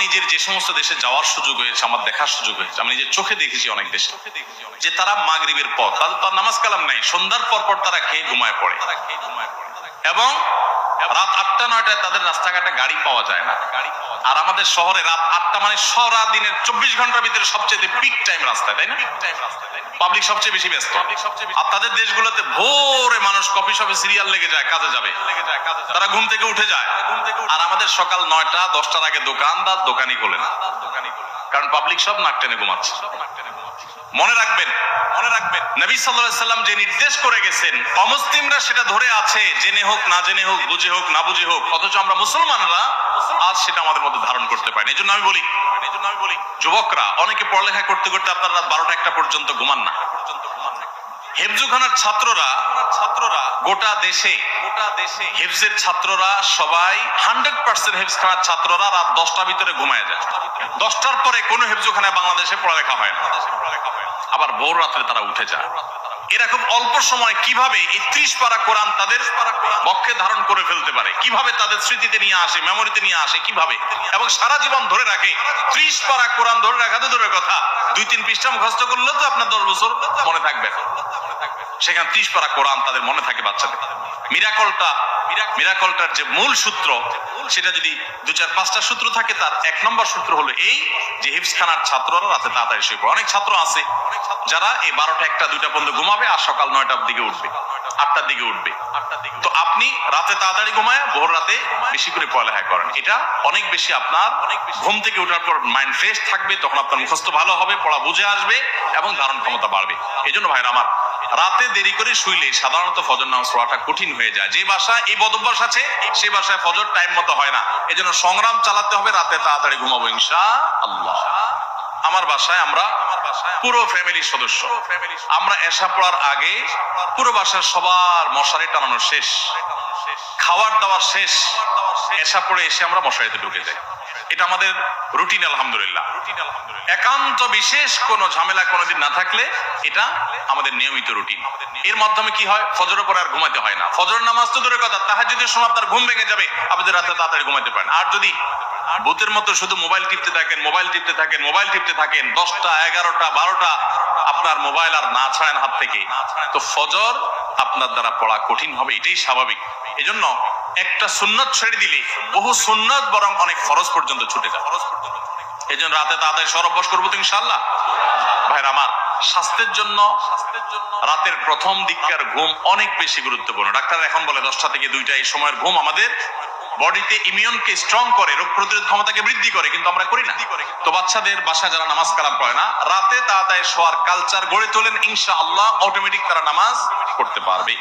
নিজের যে সমস্ত দেশে যাওয়ার সুযোগ হয়েছে, আমার দেখার সুযোগ হয়েছে, আমি নিজের চোখে দেখেছি অনেক দেশে যে তারা মাগরিবের পর, তাদের তো নামাজ কালাম নাই, সন্ধ্যার পর তারা খেয়ে ঘুমায় পড়ে এবং রাত 8টা-9টায় তাদের রাস্তাঘাটে গাড়ি পাওয়া যায় না। আর আমাদের শহরে রাত 8টা মানে সারা দিনের 24 ঘন্টার ভিতরে সবচেয়ে পিক টাইম রাস্তায়, তাই না? পাবলিক সবচেয়ে বেশি ব্যস্ত। আর তাদের দেশগুলোতে ভোরে মানুষ কফি শপে সিরিয়াল লেগে যায়, কাজে যাবে, তারা ঘুম থেকে উঠে যায়। আর আমাদের সকাল 9টা-10টার আগে দোকানদার দোকানই খোলে না, কারণ পাবলিক সব নাক টেনে ঘুমাচ্ছে। মনে রাখবেন নবী সাল্লাল্লাহু আলাইহি সাল্লাম যে নির্দেশ করে গেছেন, অমুসলিমরা সেটা ধরে আছে, জেনে হোক না জেনে হোক, বুঝে হোক না বুঝে হোক, অথচ আমরা মুসলমানরা আজ সেটা আমাদের মধ্যে ধারণ করতে পারি। এই জন্য আমি বলি যুবকরা, অনেকে পড়ালেখা করতে করতে আপনারা রাত 12টা-1টা পর্যন্ত ঘুমান না। হেফজুখানার ছাত্ররা গোটা দেশে হেফজের ছাত্ররা সবাই 100% হেফজখানার ছাত্ররা রাত 10টার ভিতরে ঘুমায় যায়। 10টার পরে কোন হেফজুখানায় বাংলাদেশে পড়ালেখা হয় না, আবার ভোর রাত্রে তারা উঠে যায়। এরা খুব অল্প সময় কিভাবে এই 30 পারা কোরআন তাদের বক্ষে ধারণ করে ফেলতে পারে, কিভাবে তাদের স্মৃতিতে নিয়ে আসে, মেমোরিতে নিয়ে আসে, কিভাবে এবং সারা জীবন ধরে রাখে। 30 পারা কোরআন ধরে রাখা তো দূরের কথা, 2-3 পৃষ্ঠা মুখস্থ করলে তো আপনার 10 বছর মনে থাকবে। সেখানে 30 পারা কোরআন তাদের মনে থাকে বাচ্চাদের। মিরাকলটার যে মূল সূত্র, সেটা যদি 2-4-5টা সূত্র থাকে, তার 1 নম্বর সূত্র হলো এই যে হিফজখানার ছাত্ররা রাতে তাড়াতাড়ি শুয়ে পড়ে। অনেক ছাত্র আছে যারা এই 12টা-1টা-2টা পর্যন্ত ঘুমাবে আর সকাল 9টার দিকে উঠবে, 8টার দিকে উঠবে। তো আপনি রাতে তাড়াতাড়ি ঘুমায় ভোর রাতে বেশি করে পড়ালেখা করেন, এটা অনেক বেশি আপনার ঘুম থেকে ওঠার পর মাইন্ড ফ্রেশ থাকবে, তখন আপনার মুখস্থ ভালো হবে, পড়া বুঝে আসবে এবং ধারণ ক্ষমতা বাড়বে। এই জন্য ভাইরা আমার, রাতে দেরি করে শুইলে সাধারণত ফজর নামাজ পড়াটা কঠিন হয়ে যায়। যে বাসায় এই বদভ্যাস আছে সেই বাসায় ফজর টাইম মতো হয় না। এই জন্য সংগ্রাম চালাতে হবে, রাতে তাড়াতাড়ি ঘুমাবো ইনশাআল্লাহ। আমার বাসায় আমরা পুরো ফ্যামিলির সদস্য, আমরা এশা পড়ার আগে পুরো বাসার সবার মশারি টানানো শেষ, খাওয়ার দাওয়ার শেষ, এশা পড়ে এসে আমরা মশারিতে ঢুকে যাই। এটা আমাদের রুটিন আলহামদুলিল্লাহ। একান্ত বিশেষ কোনো ঝামেলা কোনোদিন না থাকলে এটা আমাদের নিয়মিত রুটিন। এর মাধ্যমে কি হয়, ফজরের পরে আর ঘুমাতে হয় না। ফজর নামাজ তো দূরের কথা, তাহাজ্জুদের সময় আপনার ঘুম ভেঙে যাবে, আপনি রাতে তাড়াতাড়ি ঘুমাতে পারেন। আর যদি ভূতের মতো শুধু মোবাইল টিপতে থাকেন 10টা, 11টা, 12টা আপনার মোবাইল আর না ছাড়েন হাত থেকে, তো ফজর আপনার দ্বারা পড়া কঠিন হবে, এটাই স্বাভাবিক। এজন্য একটা সুন্নত ছেড়ে দিলে বহু সুন্নত বরং অনেক ফরজ পর্যন্ত ছুটে যায়। এই জন্য রাতে তাড়াতাড়ি অভ্যাস করবো তো ইনশাআল্লাহ। ভাইরা আমার, স্বাস্থ্যের জন্য রাতের প্রথম দিককার ঘুম অনেক বেশি গুরুত্বপূর্ণ। ডাক্তার এখন বলে 10টা থেকে 2টা এই সময়ের ঘুম আমাদের বডিতে ইমিউনকে স্ট্রং করে, রোগ প্রতিরোধ ক্ষমতাকে বৃদ্ধি করে, কিন্তু আমরা করি না। তো বাচ্চাদের বাসায় যারা নামাজ কালাম পড়ে না, রাতে তাড়াতাড়ি শোয়ার কালচার গড়ে তোলেন, ইনশাআল্লাহ অটোমেটিক তারা নামাজ পড়তে পারবে।